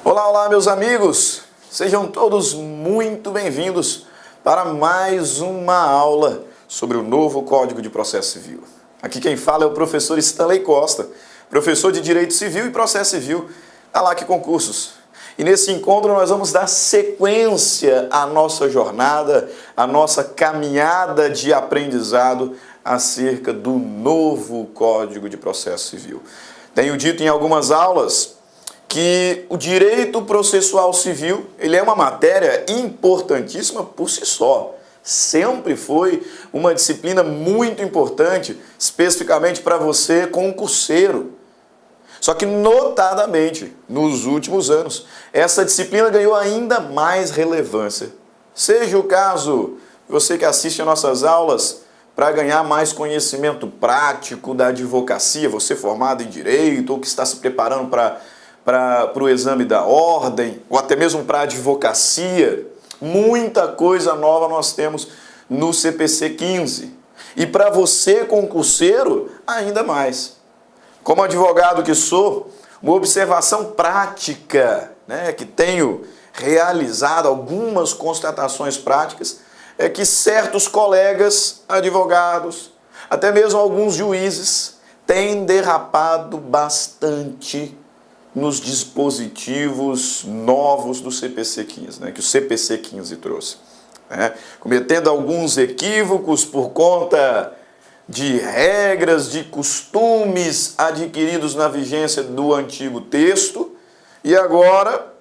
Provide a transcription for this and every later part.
Olá, olá, meus amigos! Sejam todos muito bem-vindos para mais uma aula sobre o novo Código de Processo Civil. Aqui quem fala é o professor Stanley Costa, professor de Direito Civil e Processo Civil da LAC Concursos. E nesse encontro nós vamos dar sequência à nossa jornada, à nossa caminhada de aprendizado acerca do novo Código de Processo Civil. Tenho dito em algumas aulas que o direito processual civil, ele é uma matéria importantíssima por si só. Sempre foi uma disciplina muito importante, especificamente para você concurseiro. Só que, notadamente, nos últimos anos, essa disciplina ganhou ainda mais relevância. Seja o caso, você que assiste a nossas aulas, para ganhar mais conhecimento prático da advocacia, você formado em direito ou que está se preparando para o exame da ordem, ou até mesmo para a advocacia, muita coisa nova nós temos no CPC 15. E para você, concurseiro, ainda mais. Como advogado que sou, uma observação prática, que tenho realizado algumas constatações práticas, é que certos colegas advogados, até mesmo alguns juízes, têm derrapado bastante nos dispositivos novos do CPC 15, que o CPC 15 trouxe. Cometendo alguns equívocos por conta de regras, de costumes adquiridos na vigência do antigo texto, e agora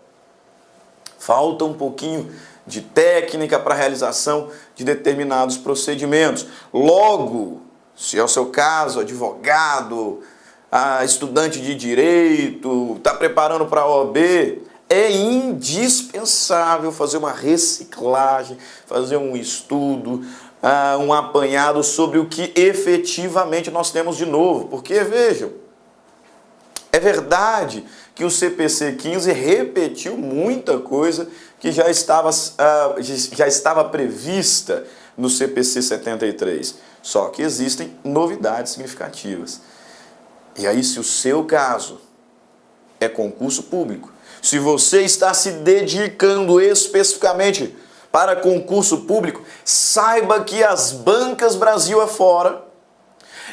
falta um pouquinho de técnica para a realização de determinados procedimentos. Logo, se é o seu caso, advogado, estudante de direito, está preparando para a OAB, é indispensável fazer uma reciclagem, fazer um estudo, um apanhado sobre o que efetivamente nós temos de novo. Porque, vejam, é verdade que o CPC 15 repetiu muita coisa que já estava prevista no CPC 73. Só que existem novidades significativas. E aí, se o seu caso é concurso público, se você está se dedicando especificamente para concurso público, saiba que as bancas Brasil afora,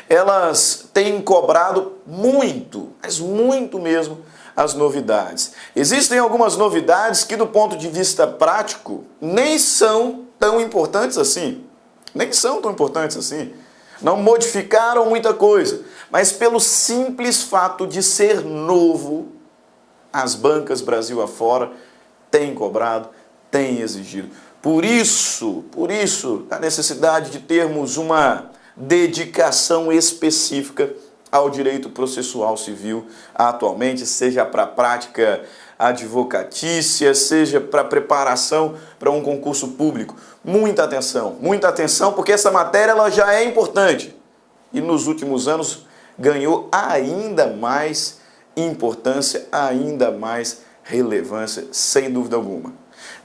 elas têm cobrado muito, mas muito mesmo, as novidades. Existem algumas novidades que, do ponto de vista prático, nem são tão importantes assim. Nem são tão importantes assim. Não modificaram muita coisa, mas pelo simples fato de ser novo, as bancas Brasil afora têm cobrado, têm exigido. Por isso, a necessidade de termos uma dedicação específica ao direito processual civil atualmente, seja para a prática advocatícia, seja para a preparação para um concurso público. Muita atenção, porque essa matéria ela já é importante e nos últimos anos ganhou ainda mais importância, ainda mais relevância, sem dúvida alguma.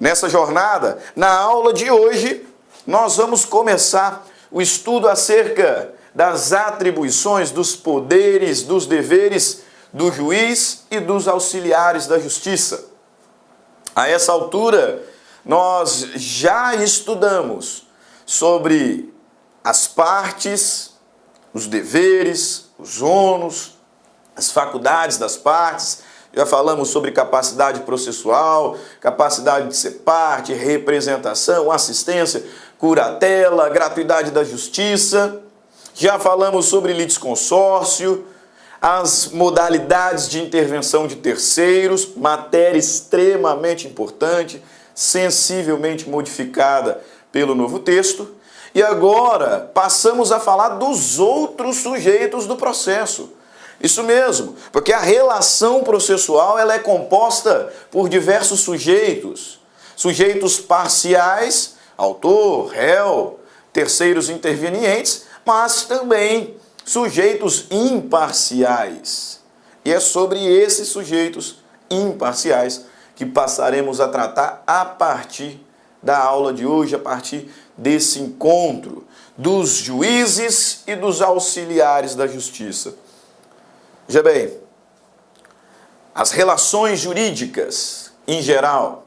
Nessa jornada, na aula de hoje, nós vamos começar o estudo acerca das atribuições, dos poderes, dos deveres do juiz e dos auxiliares da justiça. A essa altura, nós já estudamos sobre as partes, os deveres, os ônus, as faculdades das partes. Já falamos sobre capacidade processual, capacidade de ser parte, representação, assistência, curatela, gratuidade da justiça. Já falamos sobre litisconsórcio, as modalidades de intervenção de terceiros, matéria extremamente importante, sensivelmente modificada pelo novo texto. E agora passamos a falar dos outros sujeitos do processo. Isso mesmo, porque a relação processual ela é composta por diversos sujeitos. Sujeitos parciais, autor, réu, terceiros intervenientes, mas também sujeitos imparciais. E é sobre esses sujeitos imparciais que passaremos a tratar a partir da aula de hoje, a partir desse encontro dos juízes e dos auxiliares da justiça. Veja bem, as relações jurídicas em geral,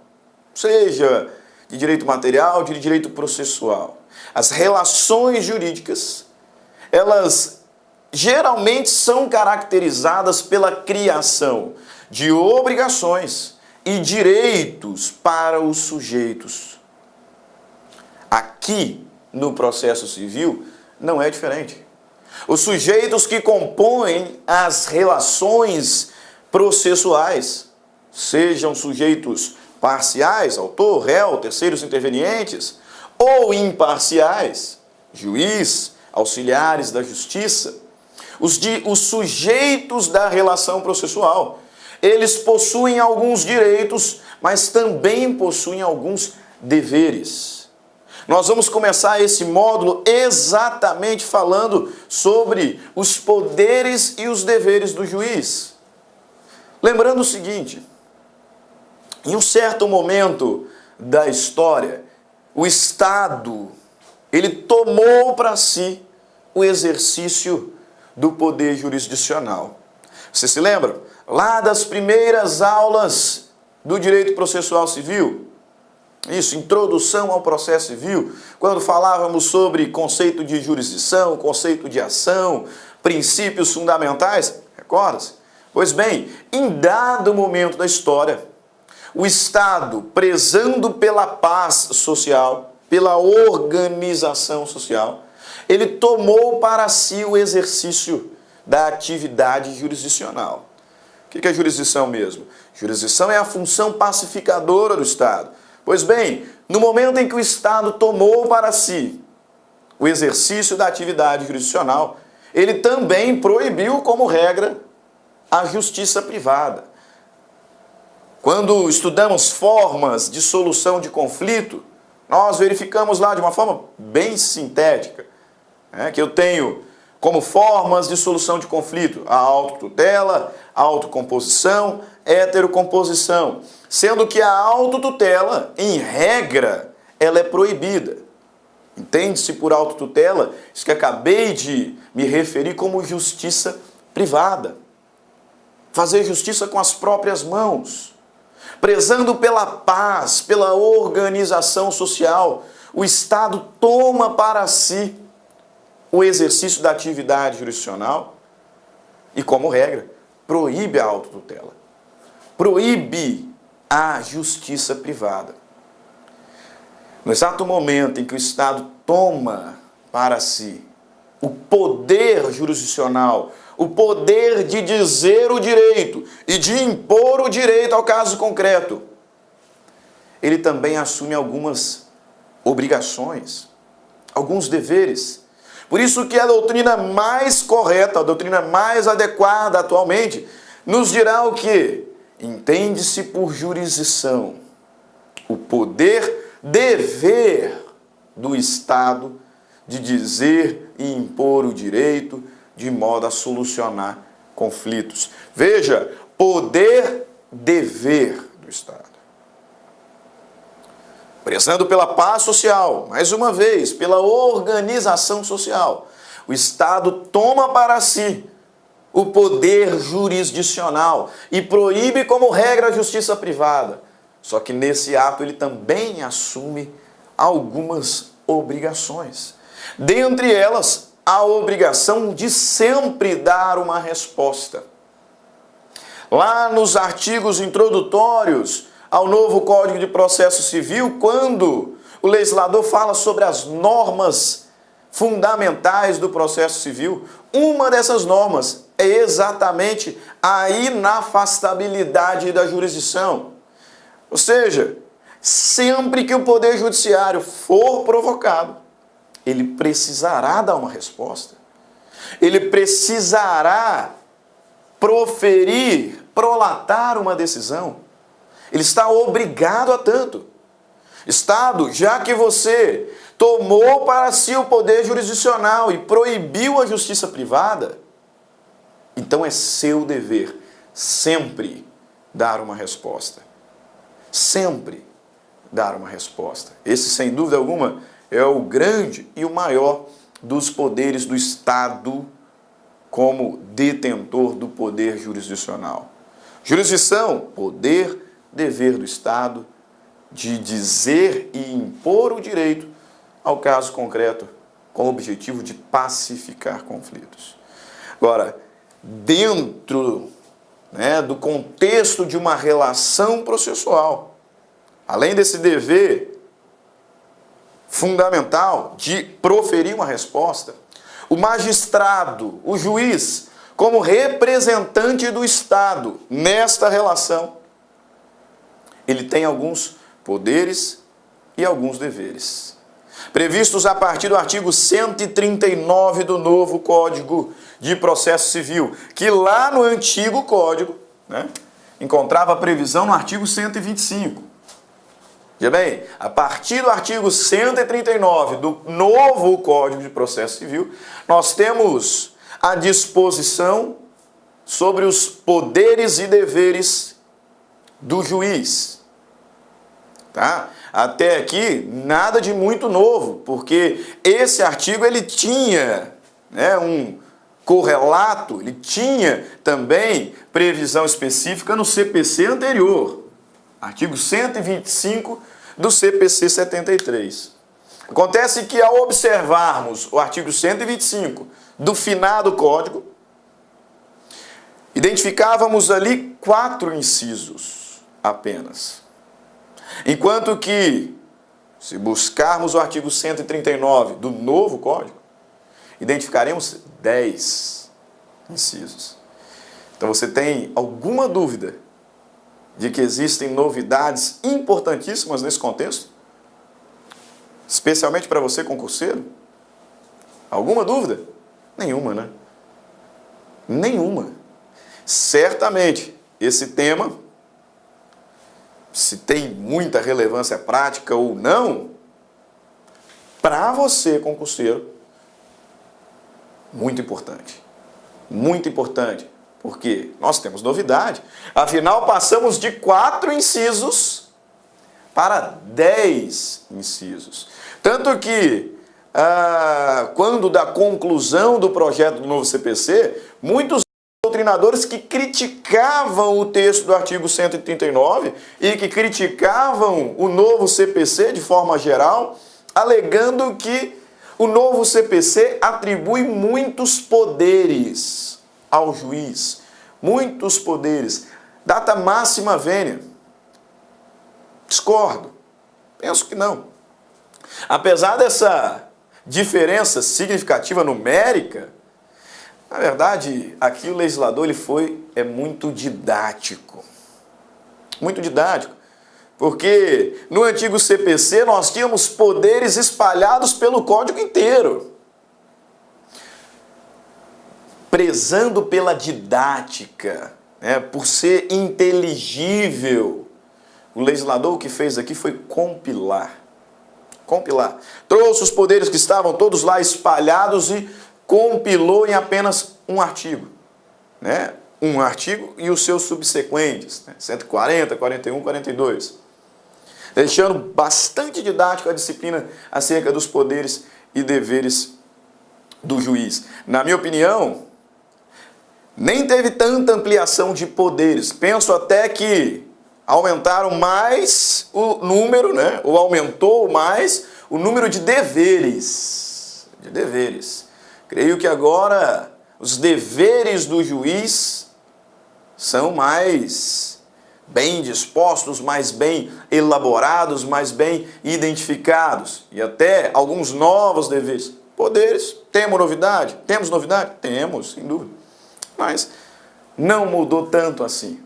seja de direito material, de direito processual. As relações jurídicas, elas geralmente são caracterizadas pela criação de obrigações e direitos para os sujeitos. Aqui, no processo civil, não é diferente. Os sujeitos que compõem as relações processuais, sejam sujeitos parciais, autor, réu, terceiros intervenientes, ou imparciais, juiz, auxiliares da justiça, os sujeitos da relação processual, eles possuem alguns direitos, mas também possuem alguns deveres. Nós vamos começar esse módulo exatamente falando sobre os poderes e os deveres do juiz. Lembrando o seguinte, em um certo momento da história, o Estado, ele tomou para si o exercício do poder jurisdicional. Você se lembra? Lá das primeiras aulas do direito processual civil, isso, introdução ao processo civil, quando falávamos sobre conceito de jurisdição, conceito de ação, princípios fundamentais, recorda-se? Pois bem, em dado momento da história, o Estado, prezando pela paz social, pela organização social, ele tomou para si o exercício da atividade jurisdicional. O que é jurisdição mesmo? Jurisdição é a função pacificadora do Estado. Pois bem, no momento em que o Estado tomou para si o exercício da atividade jurisdicional, ele também proibiu, como regra, a justiça privada. Quando estudamos formas de solução de conflito, nós verificamos lá de uma forma bem sintética, que eu tenho como formas de solução de conflito a autotutela, a autocomposição, heterocomposição, sendo que a autotutela, em regra, ela é proibida. Entende-se por autotutela isso que acabei de me referir como justiça privada. Fazer justiça com as próprias mãos, prezando pela paz, pela organização social, o Estado toma para si o exercício da atividade jurisdicional e, como regra, proíbe a autotutela, proíbe a justiça privada. No exato momento em que o Estado toma para si o poder jurisdicional, o poder de dizer o direito e de impor o direito ao caso concreto, ele também assume algumas obrigações, alguns deveres. Por isso que a doutrina mais correta, a doutrina mais adequada atualmente, nos dirá o quê? Entende-se por jurisdição o poder, dever do Estado de dizer e impor o direito de modo a solucionar conflitos. Veja, poder, dever do Estado. Prezando pela paz social, mais uma vez, pela organização social, o Estado toma para si o poder jurisdicional e proíbe como regra a justiça privada. Só que nesse ato ele também assume algumas obrigações. Dentre elas, a obrigação de sempre dar uma resposta. Lá nos artigos introdutórios ao novo Código de Processo Civil, quando o legislador fala sobre as normas fundamentais do processo civil, uma dessas normas é exatamente a inafastabilidade da jurisdição. Ou seja, sempre que o Poder Judiciário for provocado, ele precisará dar uma resposta. Ele precisará proferir, prolatar uma decisão. Ele está obrigado a tanto. Estado, já que você tomou para si o poder jurisdicional e proibiu a justiça privada, então é seu dever sempre dar uma resposta. Sempre dar uma resposta. Esse, sem dúvida alguma, é o grande e o maior dos poderes do Estado como detentor do poder jurisdicional. Jurisdição, poder, dever do Estado de dizer e impor o direito ao caso concreto, com o objetivo de pacificar conflitos. Agora, dentro, do contexto de uma relação processual, além desse dever fundamental de proferir uma resposta, o magistrado, o juiz, como representante do Estado nesta relação, ele tem alguns poderes e alguns deveres, previstos a partir do artigo 139 do novo Código de Processo Civil, que lá no antigo Código, encontrava a previsão no artigo 125. Veja bem, a partir do artigo 139 do novo Código de Processo Civil, nós temos a disposição sobre os poderes e deveres do juiz. Tá? Até aqui, nada de muito novo, porque esse artigo ele tinha um correlato, ele tinha também previsão específica no CPC anterior, artigo 125 do CPC 73. Acontece que ao observarmos o artigo 125 do finado Código, identificávamos ali 4 incisos apenas. Enquanto que, se buscarmos o artigo 139 do novo Código, identificaremos 10 incisos. Então você tem alguma dúvida de que existem novidades importantíssimas nesse contexto? Especialmente para você concurseiro? Alguma dúvida? Nenhuma, né? Nenhuma. Certamente, esse tema, se tem muita relevância prática ou não, para você, concurseiro, muito importante. Muito importante. Porque nós temos novidade. Afinal, passamos de 4 incisos para 10 incisos. Tanto que, quando da conclusão do projeto do novo CPC, muitos doutrinadores que criticavam o texto do artigo 139 e que criticavam o novo CPC de forma geral, alegando que o novo CPC atribui muitos poderes ao juiz. Muitos poderes. Data máxima vênia. Discordo. Penso que não. Apesar dessa diferença significativa numérica, na verdade, aqui o legislador é muito didático. Muito didático. Porque no antigo CPC nós tínhamos poderes espalhados pelo Código inteiro. Prezando pela didática, por ser inteligível, o legislador o que fez aqui foi compilar. Trouxe os poderes que estavam todos lá espalhados e compilou em apenas um artigo. Um artigo e os seus subsequentes, 140, 41, 42. Deixando bastante didático a disciplina acerca dos poderes e deveres do juiz. Na minha opinião, nem teve tanta ampliação de poderes. Penso até que aumentaram mais o número, ou aumentou mais o número de deveres. Creio que agora os deveres do juiz são mais bem dispostos, mais bem elaborados, mais bem identificados. E até alguns novos deveres. Poderes, temos novidade? Temos novidade? Temos, sem dúvida. Mas não mudou tanto assim,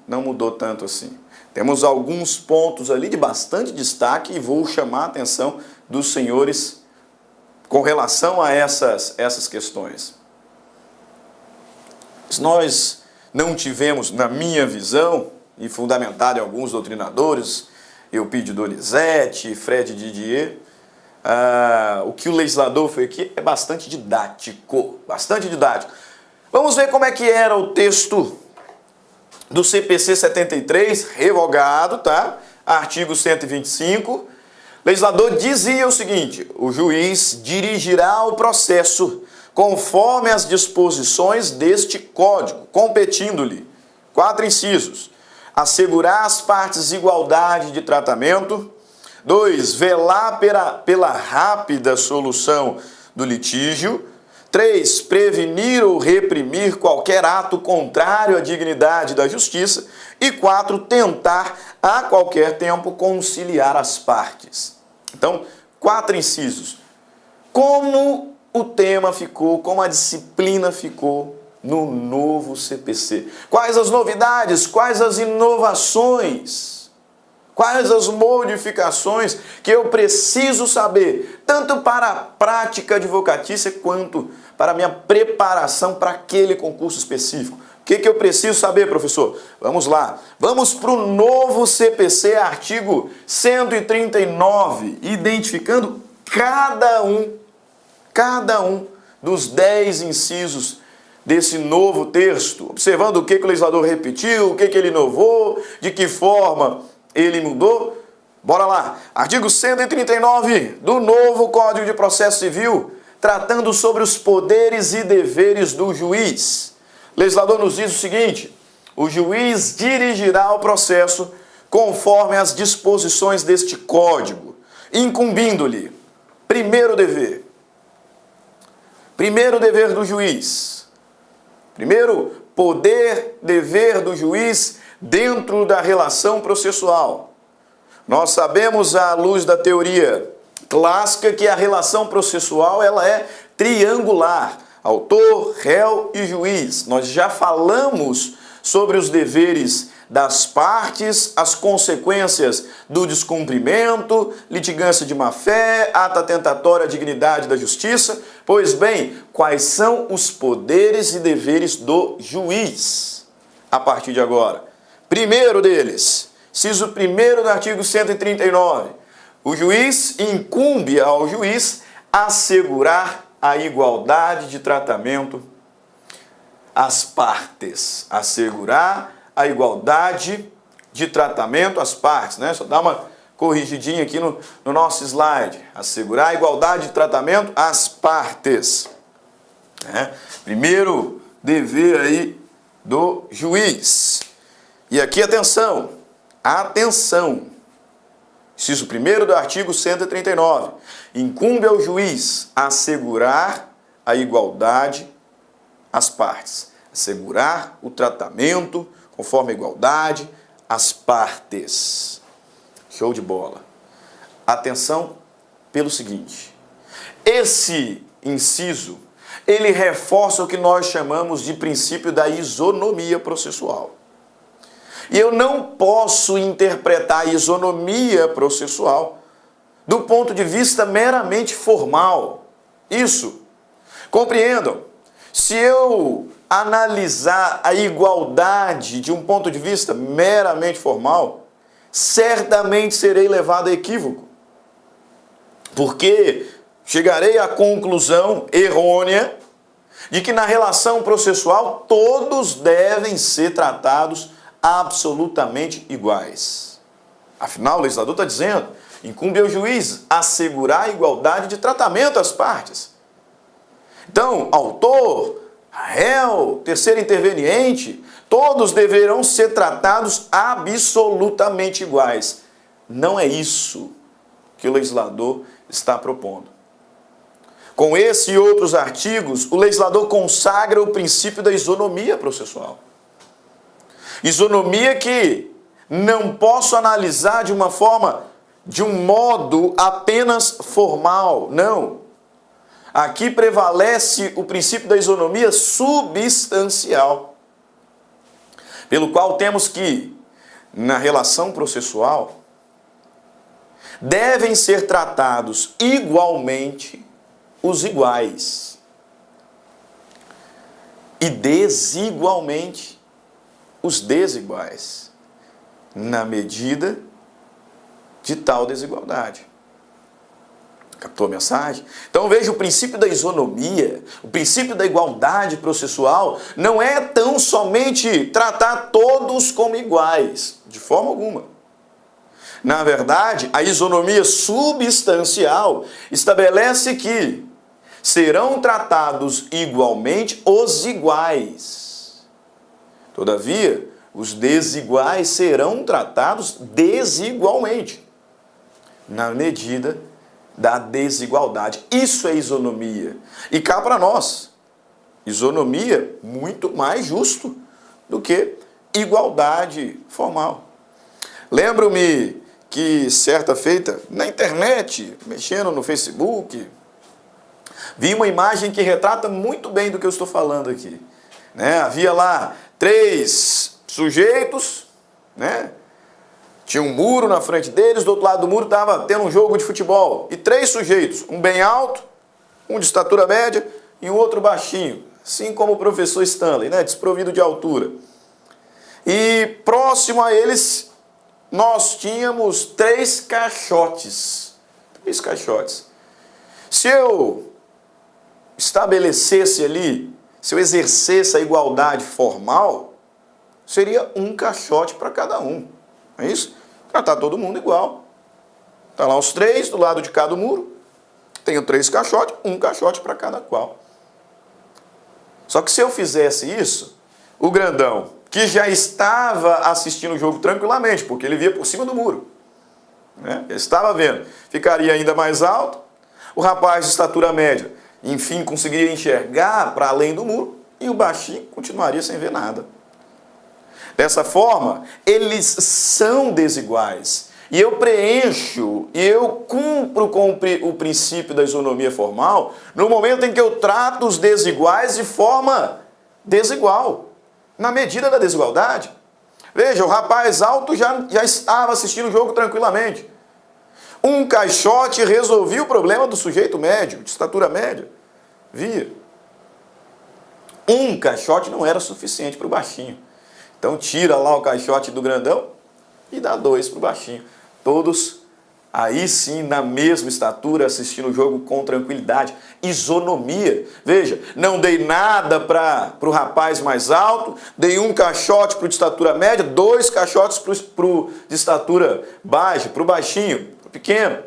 Temos alguns pontos ali de bastante destaque e vou chamar a atenção dos senhores com relação a essas questões. Nós não tivemos, na minha visão, e fundamentado em alguns doutrinadores, Eupídio Donizete, Fred Didier, o que o legislador fez aqui é bastante didático. Vamos ver como é que era o texto do CPC 73, revogado, Artigo 125. O legislador dizia o seguinte: o juiz dirigirá o processo conforme as disposições deste Código, competindo-lhe 4 incisos. assegurar às partes igualdade de tratamento. 2, velar pela rápida solução do litígio. 3, prevenir ou reprimir qualquer ato contrário à dignidade da justiça. E 4, tentar a qualquer tempo conciliar as partes. Então, 4 incisos. Como o tema ficou, como a disciplina ficou no novo CPC? Quais as novidades, quais as inovações? Quais as modificações que eu preciso saber, tanto para a prática advocatícia quanto para a minha preparação para aquele concurso específico? O que eu preciso saber, professor? Vamos lá. Vamos para o novo CPC, artigo 139, identificando cada um dos 10 incisos desse novo texto, observando o que o legislador repetiu, o que ele inovou, de que forma ele mudou. Bora lá. Artigo 139 do novo Código de Processo Civil, tratando sobre os poderes e deveres do juiz. O legislador nos diz o seguinte: o juiz dirigirá o processo conforme as disposições deste código, incumbindo-lhe primeiro dever do juiz. Primeiro poder, dever do juiz dentro da relação processual. Nós sabemos, à luz da teoria clássica, que a relação processual ela é triangular: autor, réu e juiz. Nós já falamos sobre os deveres das partes, as consequências do descumprimento, litigância de má-fé, ato atentatório à dignidade da justiça. Pois bem, quais são os poderes e deveres do juiz a partir de agora? Primeiro deles, inciso 1º do artigo 139, o juiz incumbe ao juiz assegurar a igualdade de tratamento às partes. Assegurar a igualdade de tratamento às partes, né? Só dá uma corrigidinha aqui no nosso slide. Assegurar a igualdade de tratamento às partes. Primeiro dever aí do juiz. E aqui, atenção, inciso 1º do artigo 139, incumbe ao juiz assegurar a igualdade às partes, assegurar o tratamento conforme a igualdade às partes. Show de bola. Atenção pelo seguinte: esse inciso, ele reforça o que nós chamamos de princípio da isonomia processual. E eu não posso interpretar a isonomia processual do ponto de vista meramente formal. Isso, compreendam, se eu analisar a igualdade de um ponto de vista meramente formal, certamente serei levado a equívoco. Porque chegarei à conclusão errônea de que na relação processual todos devem ser tratados absolutamente iguais. Afinal, o legislador está dizendo: incumbe ao juiz assegurar a igualdade de tratamento às partes. Então, autor, réu, terceiro interveniente, todos deverão ser tratados absolutamente iguais. Não é isso que o legislador está propondo. Com esse e outros artigos, o legislador consagra o princípio da isonomia processual. Isonomia que não posso analisar de um modo apenas formal, não. Aqui prevalece o princípio da isonomia substancial, pelo qual temos que, na relação processual, devem ser tratados igualmente os iguais e desigualmente os desiguais, na medida de tal desigualdade. Captou a mensagem? Então veja, o princípio da isonomia, o princípio da igualdade processual, não é tão somente tratar todos como iguais, de forma alguma. Na verdade, a isonomia substancial estabelece que serão tratados igualmente os iguais. Todavia, os desiguais serão tratados desigualmente, na medida da desigualdade. Isso é isonomia. E cá para nós, isonomia muito mais justo do que igualdade formal. Lembro-me que certa feita, na internet, mexendo no Facebook, vi uma imagem que retrata muito bem do que eu estou falando aqui. Havia lá 3 sujeitos, tinha um muro na frente deles, do outro lado do muro estava tendo um jogo de futebol. E 3 sujeitos, um bem alto, um de estatura média e um outro baixinho, assim como o professor Stanley, desprovido de altura. E próximo a eles, nós tínhamos 3 caixotes. 3 caixotes. Se eu estabelecesse ali, se eu exercesse a igualdade formal, seria um caixote para cada um. Não é isso? Tratar todo mundo igual. Está lá os 3 do lado de cada muro. Tenho 3 caixotes, um caixote para cada qual. Só que se eu fizesse isso, o grandão, que já estava assistindo o jogo tranquilamente, porque ele via por cima do muro, ele estava vendo, ficaria ainda mais alto. O rapaz de estatura média, enfim, conseguiria enxergar para além do muro, e o baixinho continuaria sem ver nada. Dessa forma, eles são desiguais. E eu preencho, e eu cumpro com o princípio da isonomia formal no momento em que eu trato os desiguais de forma desigual, na medida da desigualdade. Veja, o rapaz alto já estava assistindo o jogo tranquilamente. Um caixote resolvia o problema do sujeito médio, de estatura média. Via. Um caixote não era suficiente para o baixinho. Então tira lá o caixote do grandão e dá 2 para o baixinho. Todos, aí sim, na mesma estatura, assistindo o jogo com tranquilidade. Isonomia. Veja, não dei nada para o rapaz mais alto, dei um caixote para o de estatura média, 2 caixotes para o de estatura baixa, para o baixinho, para o pequeno.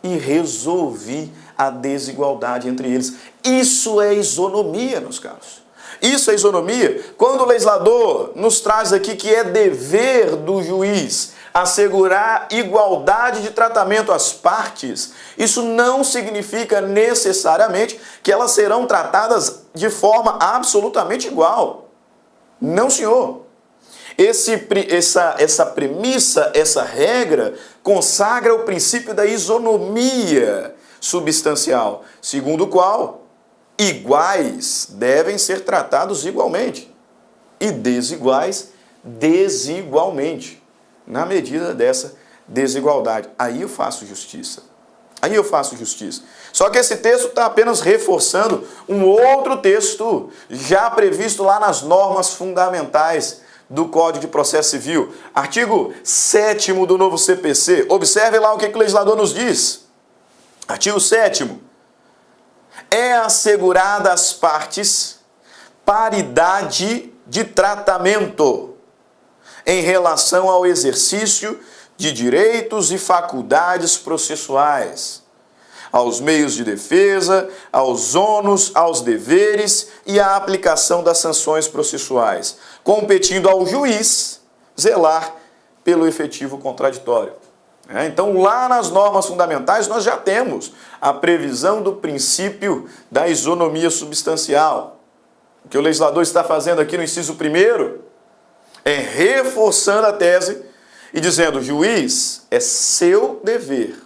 E resolvi a desigualdade entre eles. Isso é isonomia, meus caros. Isso é isonomia. Quando o legislador nos traz aqui que é dever do juiz assegurar igualdade de tratamento às partes, isso não significa necessariamente que elas serão tratadas de forma absolutamente igual. Não, senhor. Essa premissa, essa regra, consagra o princípio da isonomia substancial, segundo o qual iguais devem ser tratados igualmente e desiguais desigualmente, na medida dessa desigualdade. Aí eu faço justiça. Aí eu faço justiça. Só que esse texto está apenas reforçando um outro texto já previsto lá nas normas fundamentais do Código de Processo Civil. Artigo 7º do novo CPC. Observe lá o que o legislador nos diz. Artigo 7º. É assegurada às partes paridade de tratamento em relação ao exercício de direitos e faculdades processuais, aos meios de defesa, aos ônus, aos deveres e à aplicação das sanções processuais, competindo ao juiz zelar pelo efetivo contraditório. Então, lá nas normas fundamentais, nós já temos a previsão do princípio da isonomia substancial. O que o legislador está fazendo aqui no inciso 1º é reforçando a tese e dizendo: juiz, é seu dever,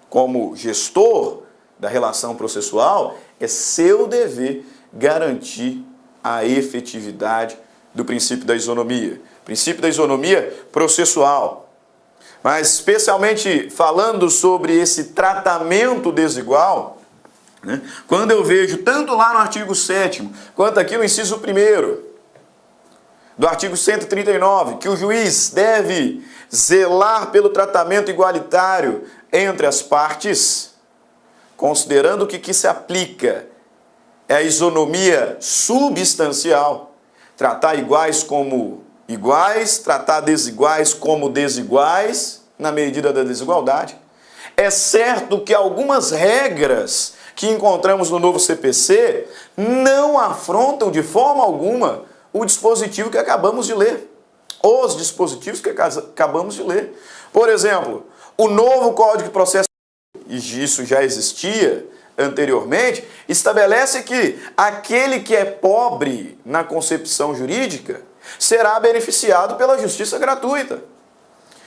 como gestor da relação processual, é seu dever garantir a efetividade do princípio da isonomia. Princípio da isonomia processual. Mas especialmente falando sobre esse tratamento desigual, quando eu vejo tanto lá no artigo 7º, quanto aqui no inciso 1º, do artigo 139, que o juiz deve zelar pelo tratamento igualitário entre as partes, considerando que se aplica é a isonomia substancial, tratar iguais como iguais, tratar desiguais como desiguais, na medida da desigualdade. É certo que algumas regras que encontramos no novo CPC não afrontam de forma alguma o dispositivo que acabamos de ler. Os dispositivos que acabamos de ler. Por exemplo, o novo Código de Processo, e isso já existia anteriormente, estabelece que aquele que é pobre na concepção jurídica será beneficiado pela justiça gratuita.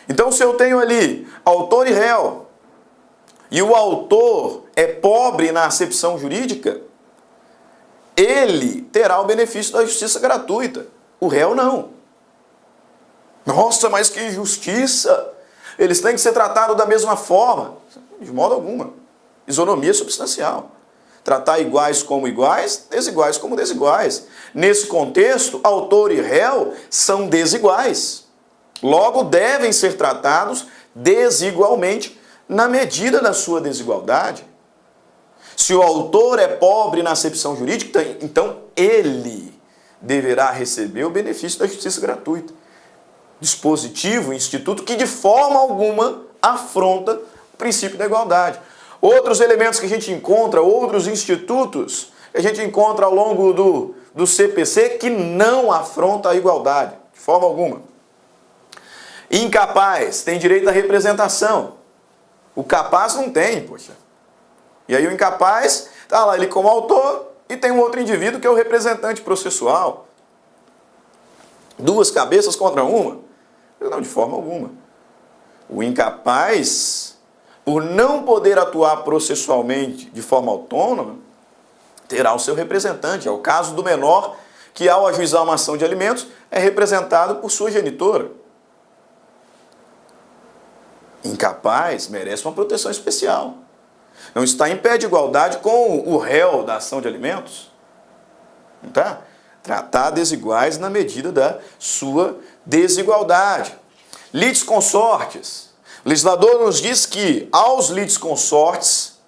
Então, se eu tenho ali autor e réu, e o autor é pobre na acepção jurídica, ele terá o benefício da justiça gratuita. O réu não. Nossa, mas que injustiça! Eles têm que ser tratados da mesma forma. De modo alguma. Isonomia substancial. Tratar iguais como iguais, desiguais como desiguais. Nesse contexto, autor e réu são desiguais. Logo, devem ser tratados desigualmente na medida da sua desigualdade. Se o autor é pobre na acepção jurídica, então ele deverá receber o benefício da justiça gratuita. Dispositivo, instituto que de forma alguma afronta o princípio da igualdade. Outros elementos que a gente encontra, outros institutos que a gente encontra ao longo do CPC que não afronta a igualdade, de forma alguma. Incapaz tem direito à representação. O capaz não tem, poxa. E aí o incapaz está lá, ele como autor, e tem um outro indivíduo que é o representante processual. Duas cabeças contra uma? Não, de forma alguma. O incapaz, por não poder atuar processualmente de forma autônoma, terá o seu representante. É o caso do menor que, ao ajuizar uma ação de alimentos, é representado por sua genitora. Incapaz merece uma proteção especial. Não está em pé de igualdade com o réu da ação de alimentos. Não está? Tratar desiguais na medida da sua desigualdade. Litisconsortes. O legislador nos diz que aos litisconsortes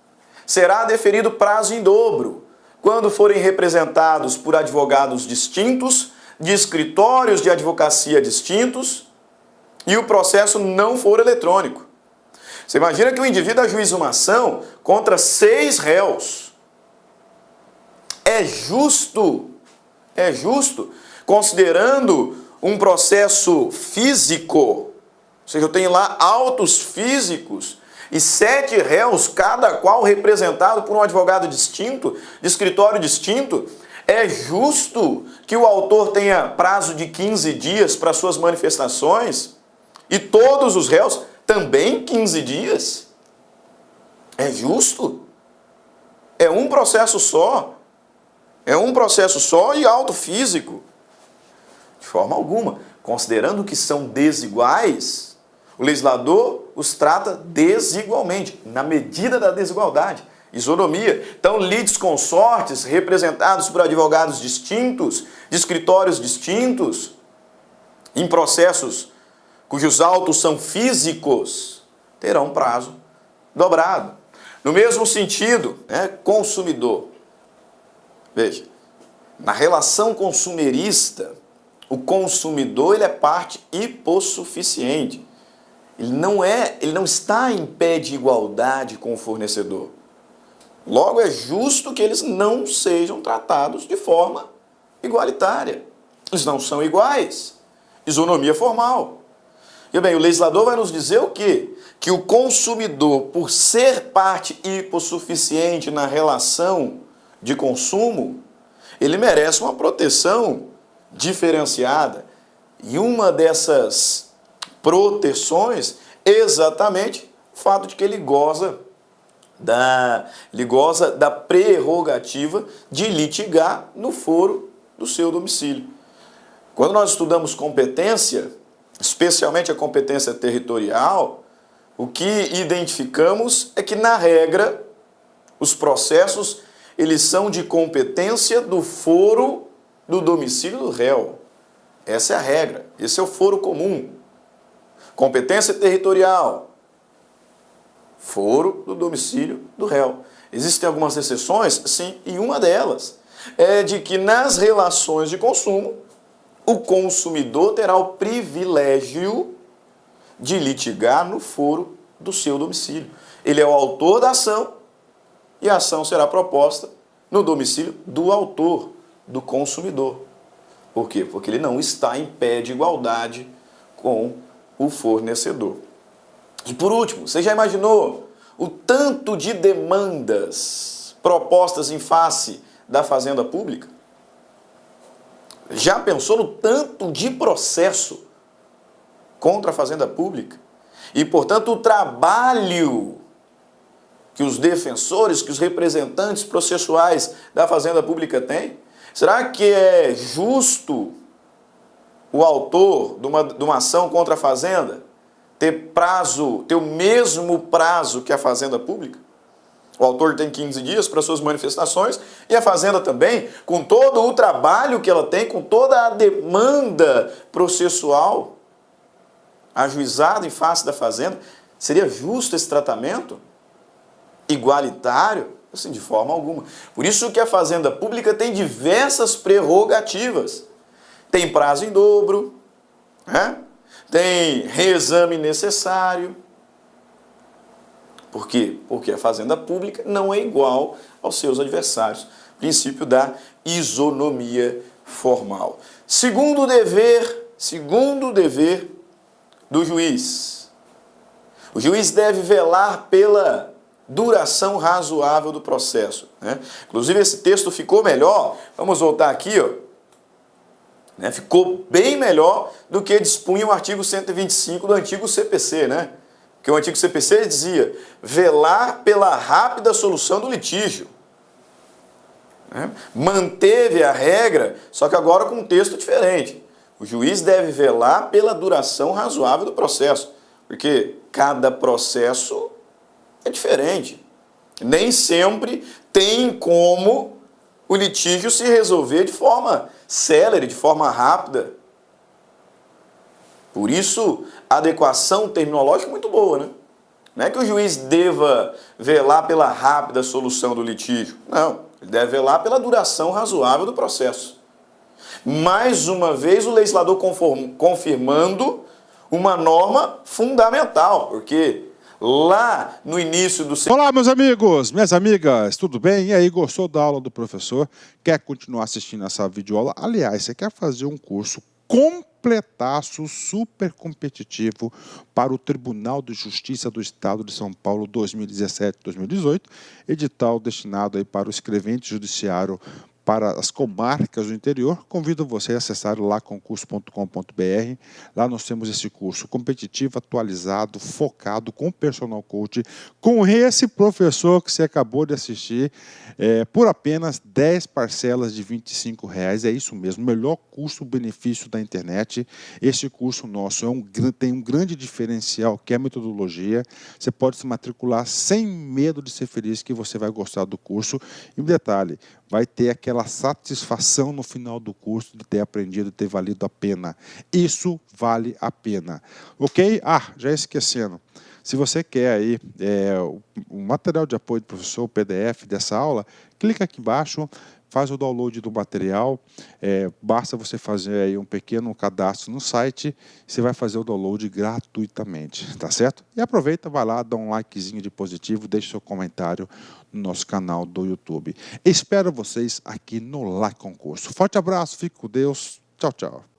será deferido prazo em dobro quando forem representados por advogados distintos, de escritórios de advocacia distintos e o processo não for eletrônico. Você imagina que o indivíduo ajuiza uma ação contra 6 réus. É justo, considerando um processo físico, ou seja, eu tenho lá autos físicos e 7 réus, cada qual representado por um advogado distinto, de escritório distinto, é justo que o autor tenha prazo de 15 dias para suas manifestações e todos os réus também 15 dias? É justo? É um processo só. É um processo só e auto físico. De forma alguma. Considerando que são desiguais, o legislador os trata desigualmente, na medida da desigualdade. Isonomia. Então, litisconsortes representados por advogados distintos, de escritórios distintos, em processos cujos autos são físicos, terão prazo dobrado. No mesmo sentido, consumidor. Veja, na relação consumerista, o consumidor ele é parte hipossuficiente. Ele não está em pé de igualdade com o fornecedor. Logo, é justo que eles não sejam tratados de forma igualitária. Eles não são iguais. Isonomia formal. E bem, o legislador vai nos dizer o quê? Que o consumidor, por ser parte hipossuficiente na relação de consumo, ele merece uma proteção diferenciada. E uma dessas proteções é exatamente o fato de que ele goza da prerrogativa de litigar no foro do seu domicílio. Quando nós estudamos competência, especialmente a competência territorial, o que identificamos é que, na regra, os processos eles são de competência do foro do domicílio do réu. Essa é a regra, esse é o foro comum. Competência territorial, foro do domicílio do réu. Existem algumas exceções? Sim, e uma delas é de que nas relações de consumo, o consumidor terá o privilégio de litigar no foro do seu domicílio. Ele é o autor da ação e a ação será proposta no domicílio do autor, do consumidor. Por quê? Porque ele não está em pé de igualdade com o fornecedor. E por último, você já imaginou o tanto de demandas propostas em face da fazenda pública? Já pensou no tanto de processo contra a fazenda pública? E, portanto, o trabalho que os defensores, que os representantes processuais da fazenda pública têm? Será que é justo o autor de uma ação contra a fazenda ter o mesmo prazo que a fazenda pública? O autor tem 15 dias para suas manifestações e a fazenda também, com todo o trabalho que ela tem, com toda a demanda processual ajuizada em face da fazenda. Seria justo esse tratamento? Igualitário? Assim, de forma alguma. Por isso que a fazenda pública tem diversas prerrogativas. Tem prazo em dobro, né? Tem reexame necessário. Por quê? Porque a fazenda pública não é igual aos seus adversários. Princípio da isonomia formal. Segundo dever do juiz. O juiz deve velar pela duração razoável do processo, né? Inclusive, esse texto ficou melhor. Vamos voltar aqui, ó. Né? Ficou bem melhor do que dispunha o artigo 125 do antigo CPC, né? Porque o antigo CPC dizia velar pela rápida solução do litígio. Né? Manteve a regra, só que agora com um texto diferente. O juiz deve velar pela duração razoável do processo, porque cada processo é diferente. Nem sempre tem como o litígio se resolver de forma célere, de forma rápida. Por isso, a adequação terminológica é muito boa, né? Não é que o juiz deva velar pela rápida solução do litígio. Não, ele deve velar pela duração razoável do processo. Mais uma vez, o legislador confirmando uma norma fundamental, porque lá no início do... Olá, meus amigos, minhas amigas, tudo bem? E aí, gostou da aula do professor? Quer continuar assistindo essa videoaula? Aliás, você quer fazer um curso completaço, super competitivo para o Tribunal de Justiça do Estado de São Paulo 2017-2018, edital destinado aí para o escrevente judiciário para as comarcas do interior. Convido você a acessar laconcurso.com.br. Lá nós temos esse curso competitivo, atualizado, focado, com personal coach, com esse professor que você acabou de assistir, por apenas 10 parcelas de R$ 25. É isso mesmo, melhor custo-benefício da internet. Este curso nosso tem um grande diferencial, que é a metodologia. Você pode se matricular sem medo de ser feliz, que você vai gostar do curso. E um detalhe, vai ter aquela satisfação no final do curso de ter aprendido, de ter valido a pena. Isso vale a pena. Ok? Já esquecendo. Se você quer aí o material de apoio do professor, o PDF dessa aula, clica aqui embaixo, faz o download do material, basta você fazer aí um pequeno cadastro no site, você vai fazer o download gratuitamente, tá certo? E aproveita, vai lá, dá um likezinho de positivo, deixe seu comentário no nosso canal do YouTube. Espero vocês aqui no Lá Concurso. Forte abraço, fique com Deus, tchau, tchau.